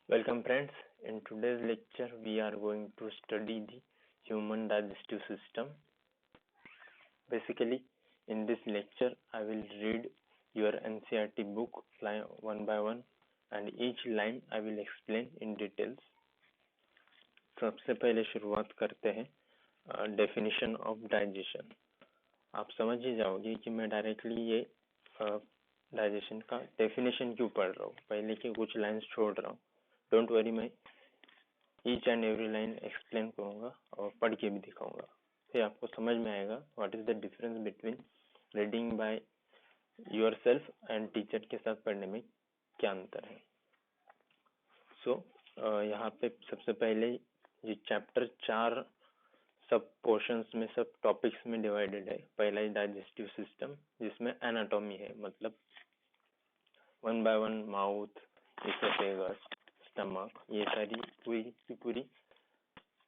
Welcome friends. In today's lecture we are going to study the human digestive system. Basically in this lecture I will read your NCERT book line one by one and each line I will explain in details. सबसे पहले शुरुआत करते हैं definition of digestion. आप समझ ही जाओगे कि मैं डायरेक्टली ये डाइजेशन का डेफिनेशन क्यों पढ़ रहा हूँ, पहले के कुछ लाइंस छोड़ रहा हूँ. डोंट वरी, मैं each and every line explain करूंगा और पढ़ के भी दिखाऊंगा, फिर आपको समझ में आएगा what is the difference between reading by yourself and teacher के साथ पढ़ने में क्या अंतर है. सो यहाँ पे सबसे पहले ये चैप्टर 4 सब पोर्शंस में, सब टॉपिक्स में डिवाइडेड है. पहला ही डाइजेस्टिव सिस्टम जिसमें एनाटॉमी है, मतलब one by one mouth, oesophagus, stomach, ये सारी पूरी की पूरी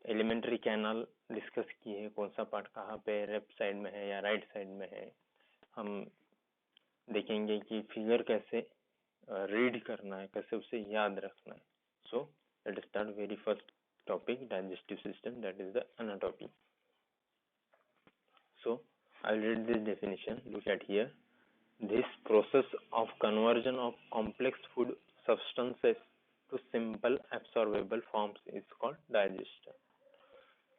एलिमेंट्री कैनाल डिस्कस की है. कौन सा पार्ट कहाँ पे लेफ्ट साइड में है या राइट साइड में है. हम देखेंगे कि फिगर कैसे रीड करना है, कैसे उसे याद रखना है. So let start very first topic, digestive system, that is the anatomy. So I'll read this definition. Look at here. This process of conversion of complex food substances to simple absorbable forms is called digestion.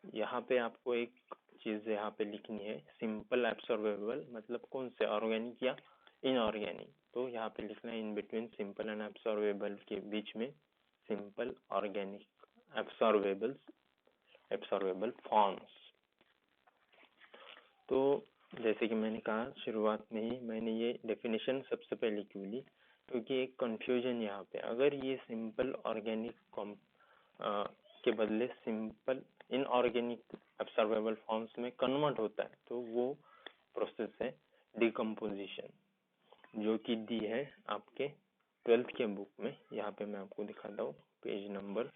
यहाँ पे आपको एक चीज यहाँ पे लिखनी है, simple एब्सॉर्बेबल मतलब कौन से, ऑर्गेनिक या इनऑर्गेनिक. तो यहाँ पे लिखना है इन बिटवीन सिंपल एंड एब्सॉर्बेबल के बीच में सिंपल, ऑर्गेनिक, एब्सॉर्बेबल फॉर्म्स. तो जैसे कि मैंने कहा शुरुआत में ही, मैंने ये डेफिनेशन सबसे पहले क्यों ली, क्योंकि एक कंफ्यूजन यहाँ पे, अगर ये सिंपल ऑर्गेनिक के बदले सिंपल इनऑर्गेनिक एब्सॉर्बेबल फॉर्म्स में कन्वर्ट होता है तो वो प्रोसेस है डिकम्पोजिशन, जो कि दी है आपके 12th के बुक में. यहाँ पे मैं आपको दिखाता हूँ, पेज नंबर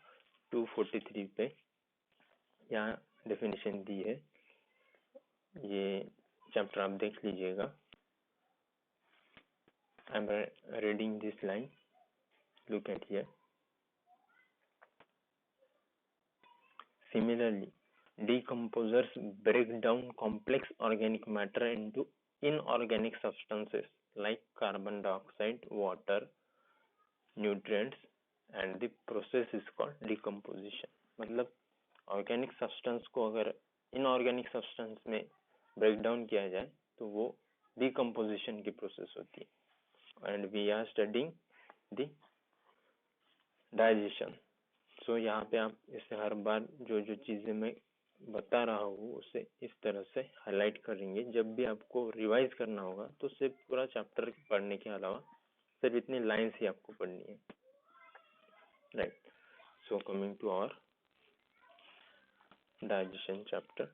243 पे यहाँ डेफिनेशन दी है. ये चैप्टर आप देख लीजिएगा. I am reading this line. Look at here. Similarly, decomposers break down complex organic matter into inorganic substances like carbon dioxide, water, nutrients, and the process is called decomposition. मतलब organic substance को अगर inorganic substance में break down किया जाए तो वो decomposition की process होती है. And we are studying the digestion. So यहाँ पे आप इसे हर बार जो जो चीजें मैं बता रहा हूँ उसे इस तरह से हाईलाइट करेंगे. जब भी आपको रिवाइज करना होगा तो सिर्फ पूरा चैप्टर पढ़ने के अलावा सिर्फ इतनी लाइंस ही आपको पढ़नी है. Right. So coming to our digestion chapter,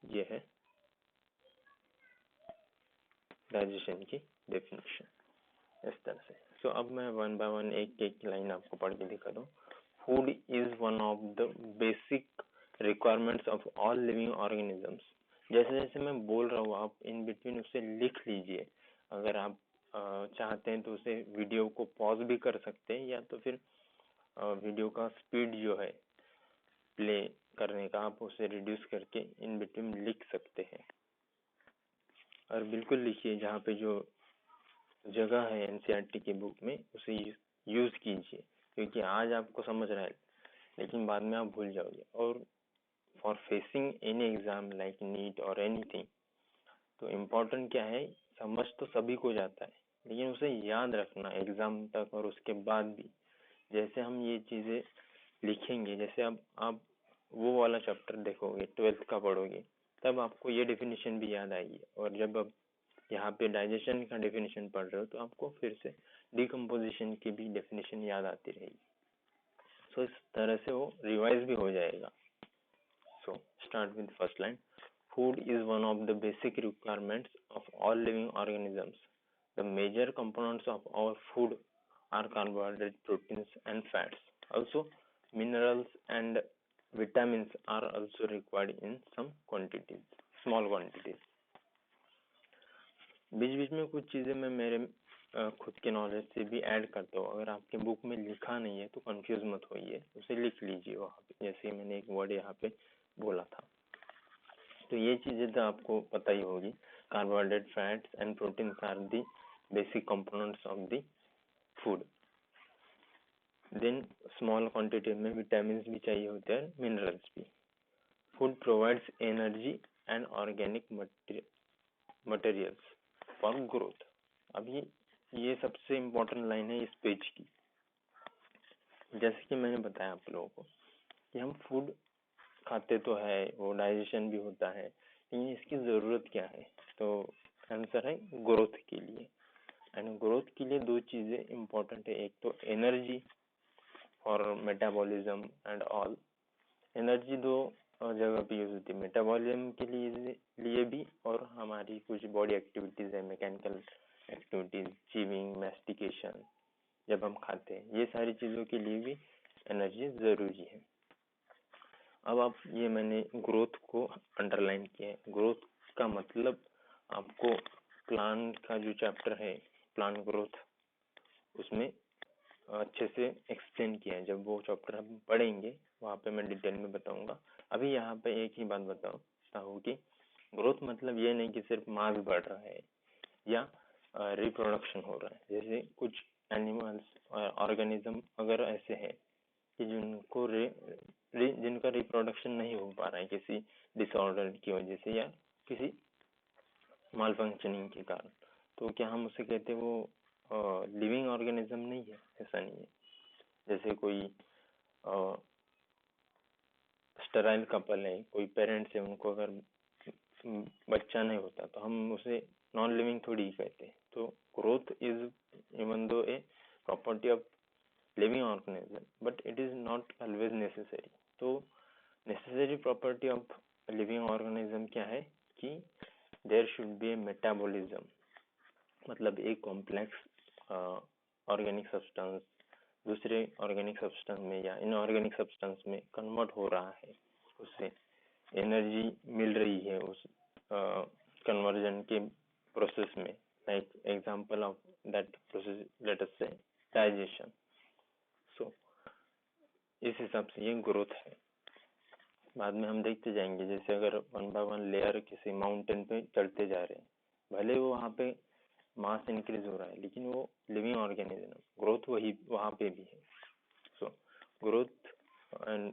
ये है डाइजेशन की डेफिनेशन इस तरह से. सो अब मैं वन बाय वन एक एक लाइन आपको पढ़ के दिखा दूँ. Food is one of the basic requirements of all living organisms. जैसे जैसे मैं बोल रहा हूँ आप इन बिटवीन उसे लिख लीजिए. अगर आप चाहते हैं तो उसे वीडियो को पॉज भी कर सकते हैं, या तो फिर वीडियो का स्पीड जो है प्ले करने का आप उसे रिड्यूस करके इन बिटवीन लिख सकते हैं. और बिल्कुल लिखिए, जहाँ पे जो जगह है एनसीईआरटी की बुक में उसे यूज कीजिए, क्योंकि आज आपको समझ रहा है लेकिन बाद में आप भूल जाओगे. और for facing any exam like NEET और एनीथिंग, तो इम्पोर्टेंट क्या है, समझ तो सभी को जाता है लेकिन उसे याद रखना एग्जाम तक और उसके बाद भी. जैसे हम ये चीजें लिखेंगे, जैसे अब आप वो वाला चैप्टर देखोगे 12th का पढ़ोगे तब आपको ये डेफिनेशन भी याद आएगी, और जब अब यहाँ पे डाइजेशन का डेफिनेशन पढ़ रहे हो तो आपको फिर से डिकम्पोजिशन की भी डेफिनेशन याद आती रहेगी. सो इस तरह से वो रिवाइज भी हो जाएगा. So start with first line. Food is one of the basic requirements of all living organisms. The major components of our food are carbohydrates, proteins, and fats. Also, minerals and vitamins are also required in some quantities, small quantities. बीच बीच में कुछ चीजें मैं मेरे खुद के knowledge से भी add करते हो। अगर आपके बुक में लिखा नहीं है तो कंफ्यूज मत होइए, उसे लिख लीजिए वहाँ पे, जैसे मैंने एक वर्ड यहाँ पे बोला था। तो ये चीजें तो आपको पता ही होगी। Carbohydrate, fats and proteins are the basic components of the food. Then small quantity में विटामिन भी चाहिए होते हैं, मिनरल्स भी। Food provides energy and organic materials for growth. अभी ये सबसे इम्पोर्टेंट लाइन है इस पेज की। जैसे कि मैंने बताया आप लोगों को कि हम फूड खाते तो है, वो डाइजेशन भी होता है, लेकिन इसकी ज़रूरत क्या है? तो आंसर है ग्रोथ के लिए। एंड ग्रोथ के लिए दो चीज़ें इम्पोर्टेंट है, एक तो energy for metabolism and all. Energy दो जगह पे यूज होती है, मेटाबॉलिज्म के लिए भी, और हमारी कुछ बॉडी एक्टिविटीज है, मैकेनिकल एक्टिविटीज, चीविंग, मैस्टिकेशन, जब हम खाते हैं, ये सारी चीज़ों के लिए भी एनर्जी ज़रूरी है। अब आप ये मैंने ग्रोथ को अंडरलाइन किया है। ग्रोथ का मतलब आपको प्लांट का जो चैप्टर है प्लांट ग्रोथ, उसमें अच्छे से एक्सप्लेन किया है। जब वो चैप्टर हम पढ़ेंगे वहाँ पे मैं डिटेल में बताऊंगा। अभी यहाँ पे एक ही बात बताता हूँ कि ग्रोथ मतलब ये नहीं कि सिर्फ मास बढ़ रहा है या रिप्रोडक्शन हो रहा है। जैसे कुछ एनिमल्स ऑर्गेनिज्म अगर ऐसे है कि जिनका रिप्रोडक्शन नहीं हो पा रहा है किसी डिसऑर्डर की वजह से या किसी माल फंक्शनिंग के कारण, तो क्या हम उसे कहते हैं वो लिविंग ऑर्गेनिज्म नहीं है? ऐसा नहीं है। जैसे कोई स्टेराइल कपल है, कोई पेरेंट्स है, उनको अगर बच्चा नहीं होता तो हम उसे नॉन लिविंग थोड़ी ही कहते हैं। तो growth is even though a property of living organism, but it is not always necessary. तो necessary property of living organism क्या है कि there should be a metabolism, मतलब एक कॉम्प्लेक्स ऑर्गेनिक सब्सटेंस दूसरे ऑर्गेनिक सब्सटेंस में या इनऑर्गेनिक सब्सटेंस में कन्वर्ट हो रहा है, उससे एनर्जी मिल रही है उस कन्वर्जन के प्रोसेस में। Like example of that process let us से डाइजेशन। सो इस हिसाब से ये ग्रोथ है। बाद में हम देखते जाएंगे, जैसे अगर वन बाय वन लेयर किसी माउंटेन पे चढ़ते जा रहे हैं, भले वो वहाँ पे मास इंक्रीज हो रहा है, लेकिन वो लिविंग ऑर्गेनिज्म, ग्रोथ वही वहाँ पे भी है। सो ग्रोथ एंड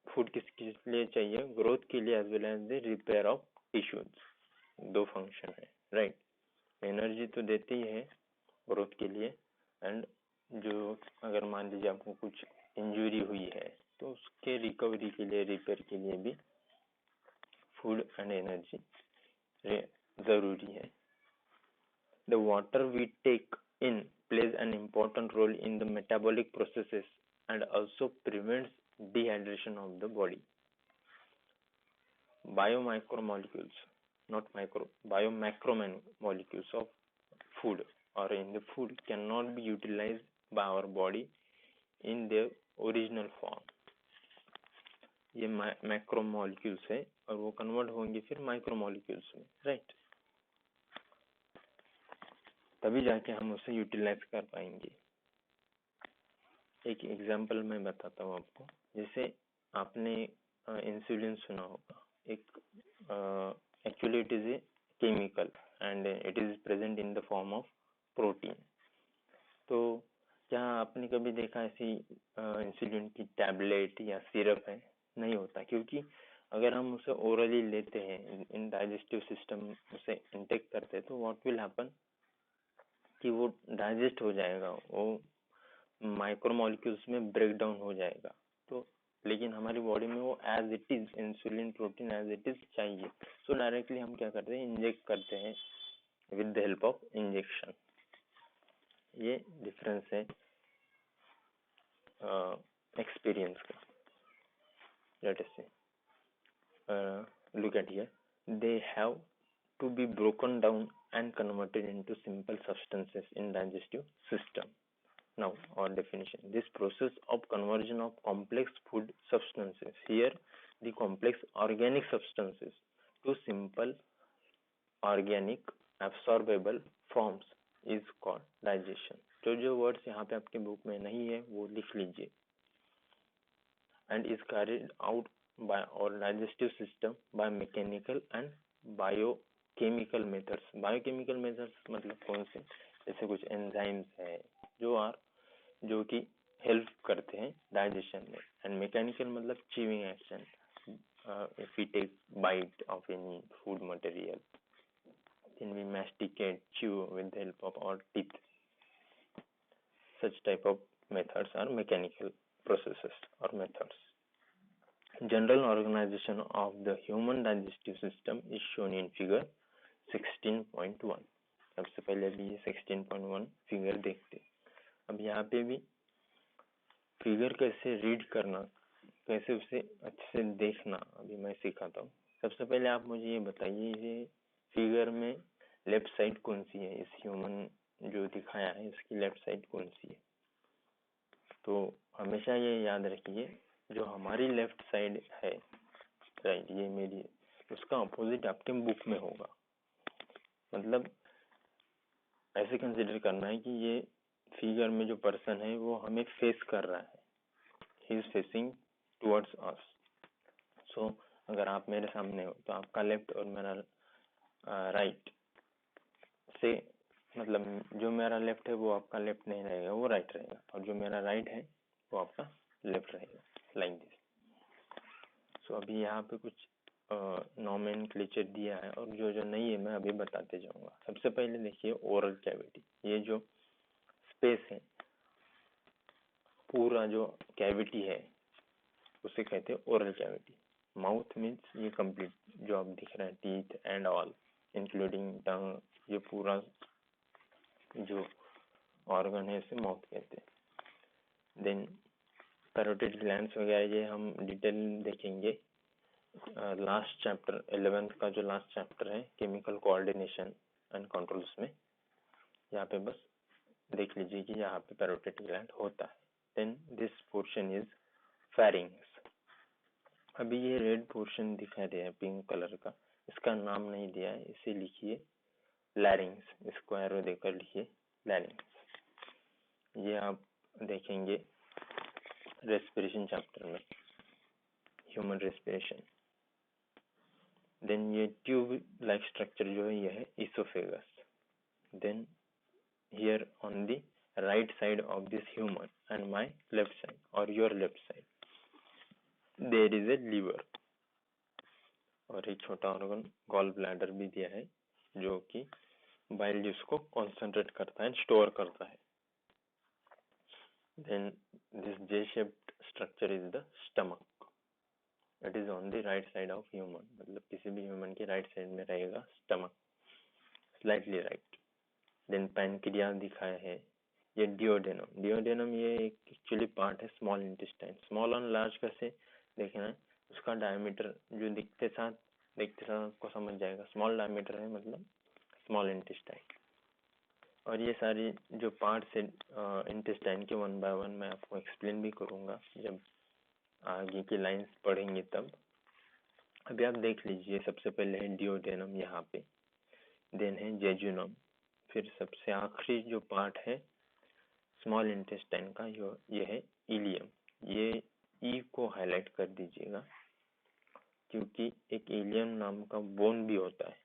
फूड किस लिए चाहिए? ग्रोथ के लिए as well as the repair of tissues. दो फंक्शन है, राइट? एनर्जी तो देती ही है ग्रोथ के लिए, एंड जो अगर मान लीजिए आपको कुछ इंजरी हुई है तो उसके रिकवरी के लिए, रिपेयर के लिए भी फूड एंड एनर्जी जरूरी है। The water we take in plays an important role in the metabolic processes and also prevents dehydration of the body. Biomicromolecules, not micro, biomacromolecules of food or in the food cannot be utilized by our body in their original form. ये macromolecules है और वो convert होंगे फिर micromolecules में, right? तभी जाके हम उसे यूटिलाइज कर पाएंगे। एक एग्जांपल मैं बताता हूँ आपको। जैसे आपने इंसुलिन सुना होगा, एक actually it is a chemical and it is present in the form of protein. तो क्या आपने कभी देखा ऐसी इंसुलिन की टैबलेट या सिरप है? नहीं होता, क्योंकि अगर हम उसे ओरली लेते हैं, इन डाइजेस्टिव सिस्टम उसे इंटेक करते हैं, तो व्हाट विल हैपन कि वो डाइजेस्ट हो जाएगा, वो माइक्रोमोलिक्यूल्स में ब्रेक डाउन हो जाएगा। तो लेकिन हमारी बॉडी में वो as it is insulin protein as it is चाहिए। सो डायरेक्टली हम क्या करते हैं, इंजेक्ट करते हैं with the help of injection. ये डिफरेंस है एक्सपीरियंस का। लेट अस से look at here, they have to be broken down and converted into simple substances in digestive system. Now, our definition: this process of conversion of complex food substances, here the complex organic substances, to simple organic absorbable forms is called digestion. जो words यहाँ पे आपके book में नहीं है वो लिख लीजिए। And is carried out by our digestive system by mechanical and biochemical methods। biochemical methods मतलब कौन से, जैसे कुछ एंजाइम्स है जो कि हेल्प करते हैं डाइजेशन में। एंड मैकेनिकल मतलब chewing action, if we take bite of any food material, then we masticate, chew with the help of our teeth. Such type of methods are mechanical processes or methods. General organization of the human digestive system is shown in figure 16.1। सबसे पहले अभी ये 16.1 figure देखते हैं। अब यहाँ पे भी फिगर कैसे रीड करना, कैसे उसे अच्छे से देखना अभी मैं सिखाता हूँ। सबसे पहले आप मुझे ये बताइए, ये फिगर में लेफ्ट साइड कौन सी है, इस ह्यूमन जो दिखाया है इसकी लेफ्ट साइड कौन सी है। तो हमेशा ये याद रखिए, जो हमारी लेफ्ट साइड है, राइट, ये मेरी, उसका अपोजिट आपके बुक में होगा। मतलब ऐसे कंसिडर करना है कि ये फिगर में जो पर्सन है वो हमें फेस कर रहा है, he is facing towards us. So अगर आप मेरे सामने हो तो आपका लेफ्ट और मेरा राइट से, मतलब जो मेरा लेफ्ट है वो आपका लेफ्ट नहीं रहेगा, वो राइट रहेगा, और जो मेरा राइट है वो आपका लेफ्ट रहेगा, लाइक दिस। सो अभी यहाँ पे कुछ नोमेनक्लेचर दिया है, और जो नहीं है मैं अभी बताते जाऊंगा। सबसे पहले देखिए ओरल कैविटी, ये जो स्पेस है, पूरा जो कैविटी है उसे कहते हैं ओरल कैविटी। माउथ मीन्स ये कंप्लीट जो आप दिख रहा है, टीथ एंड ऑल इंक्लूडिंग टंग, ये पूरा जो ऑर्गन है इसे माउथ कहते हैं। देन पैरोटिड ग्लैंड्स वगैरह ये हम डिटेल देखेंगे लास्ट चैप्टर 11th का जो लास्ट चैप्टर है केमिकल कोऑर्डिनेशन एंड कंट्रोल, में यहाँ पे बस देख लीजिए कि यहाँ पे पैरोटिड ग्लैंड होता है। Then this portion is pharynx. अभी ये रेड पोर्शन दिखाई दे रहा है पिंक कलर का, इसका नाम नहीं दिया है, इसे लिखिए लैरिंग्स, इसको एरो देकर लिखिए लैरिंग्स। ये आप देखेंगे रेस्पिरेशन चैप्टर में, ह्यूमन रेस्पिरेशन। देन ये ट्यूब लाइक स्ट्रक्चर जो है ये है oesophagus. Then here on the right side of this human and my left side और your left side there is a liver, और एक छोटा ऑर्गन गॉल ब्लैडर भी दिया है जो कि बाइल जूस को कॉन्सेंट्रेट करता है, स्टोर करता है। Then this J shaped structure is the stomach, it is on the right side of human, मतलब किसी भी ह्यूमन के राइट साइड में रहेगा stomach, slightly right. Then pancreas दिखाया है, ये डिओडेनम, डिओडेनम ये एक एक्चुअली पार्ट है स्मॉल इंटेस्टाइन। स्मॉल और लार्ज कैसे देखना है, उसका डायमीटर जो दिखते साथ आपको समझ जाएगा, स्मॉल डायमीटर है मतलब स्मॉल इंटेस्टाइन। और ये सारी जो पार्ट्स है इंटेस्टाइन के वन बाय वन मैं आपको एक्सप्लेन भी करूंगा जब आगे की लाइंस पढ़ेंगे तब। अभी आप देख लीजिए, सबसे पहले है डिओडेनम यहाँ पे, देन है जेजुनम, फिर सबसे आखिरी जो पार्ट है स्मॉल इंटेस्टाइन का ये है इलियम। ये ई को हाईलाइट कर दीजिएगा क्योंकि एक इलियम नाम का बोन भी होता है,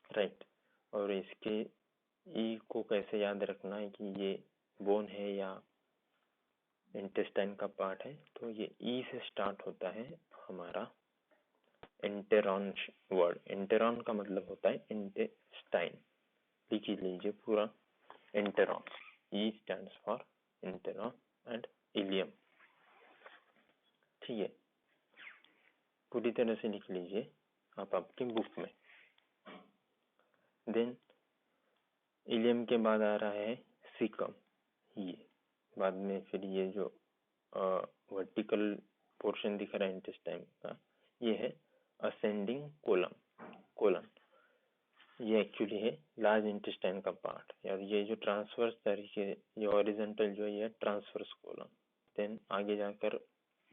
राइट। और इसके ई को कैसे याद रखना है कि ये बोन है या इंटेस्टाइन का पार्ट है, तो ये ई से स्टार्ट होता है हमारा एंटेरॉन वर्ड। एंटेरॉन का मतलब होता है इंटेस्टाइन, लिख लीजिए पूरा enteron, E stands for enteron and ileum, ठीक है, पूरी तरह से लिख लीजिए आप आपकी बुक में। देन इलियम के बाद आ रहा है सीकम, ये बाद में फिर ये जो वर्टिकल पोर्शन दिख रहा है इंटेस्टाइन का ये है असेंडिंग कोलन, ये एक्चुअली है लार्ज इंटेस्टाइन का पार्ट। और ये जो ट्रांसवर्स तरीके, ये हॉरिजॉन्टल जो है ट्रांसवर्स कोलन, देन आगे जाकर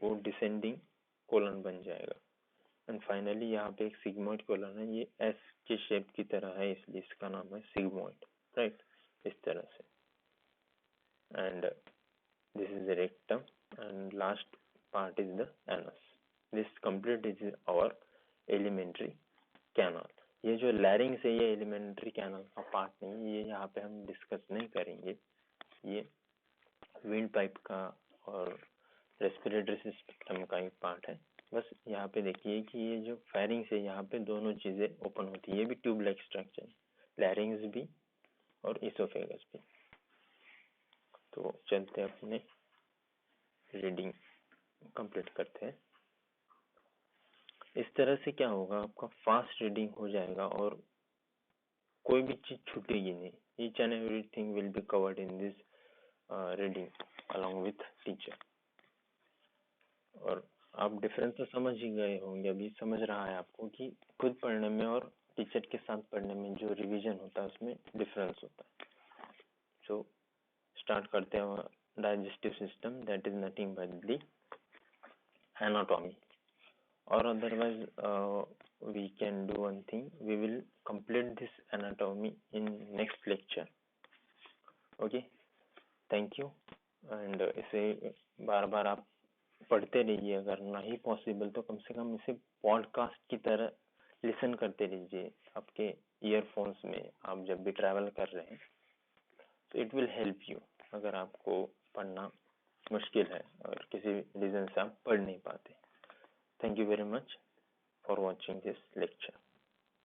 वो डिसेंडिंग कोलन बन जाएगा। एंड फाइनली यहाँ पे एक सिग्मोइड कोलन है, ये एस के शेप की तरह है इसलिए इसका नाम है सिग्मोइड, राइट। इस तरह से. And this is the rectum, and last part is the anus. This complete is our elementary canal. ये जो larynx है ये elementary canal का part नहीं, ये यहाँ पे हम discuss नहीं करेंगे. ये windpipe का और respiratory system का एक part है. बस यहाँ पे देखिए कि ये जो pharynx है यहाँ पे दोनों चीजें open होती है. ये भी tube like structure है, larynx भी और esophagus भी. तो चलते अपने रीडिंग कंप्लीट करते हैं. इस तरह से क्या होगा, आपका फास्ट रीडिंग हो जाएगा और कोई भी चीज छूटेगी नहीं. Each and everything will be covered in this reading along with teacher. और आप डिफरेंस तो समझ ही गए होंगे, अभी समझ रहा है आपको कि खुद पढ़ने में और टीचर के साथ पढ़ने में जो रिवीजन होता है उसमें डिफरेंस होता है. सो स्टार्ट करते हैं. digestive system, that is nothing but the anatomy, or otherwise we can do one thing, we will complete this anatomy in next lecture. Okay, thank you. and इसे बार बार आप पढ़ते रहिए. अगर नहीं पॉसिबल तो कम से कम इसे पॉडकास्ट की तरह लिसन करते रहिए आपके ईयरफोन्स में. आप जब भी ट्रैवल कर रहे हैं तो इट विल हेल्प यू. अगर आपको पढ़ना मुश्किल है और किसी रीजन से आप पढ़ नहीं पाते. Thank you very much for watching this lecture.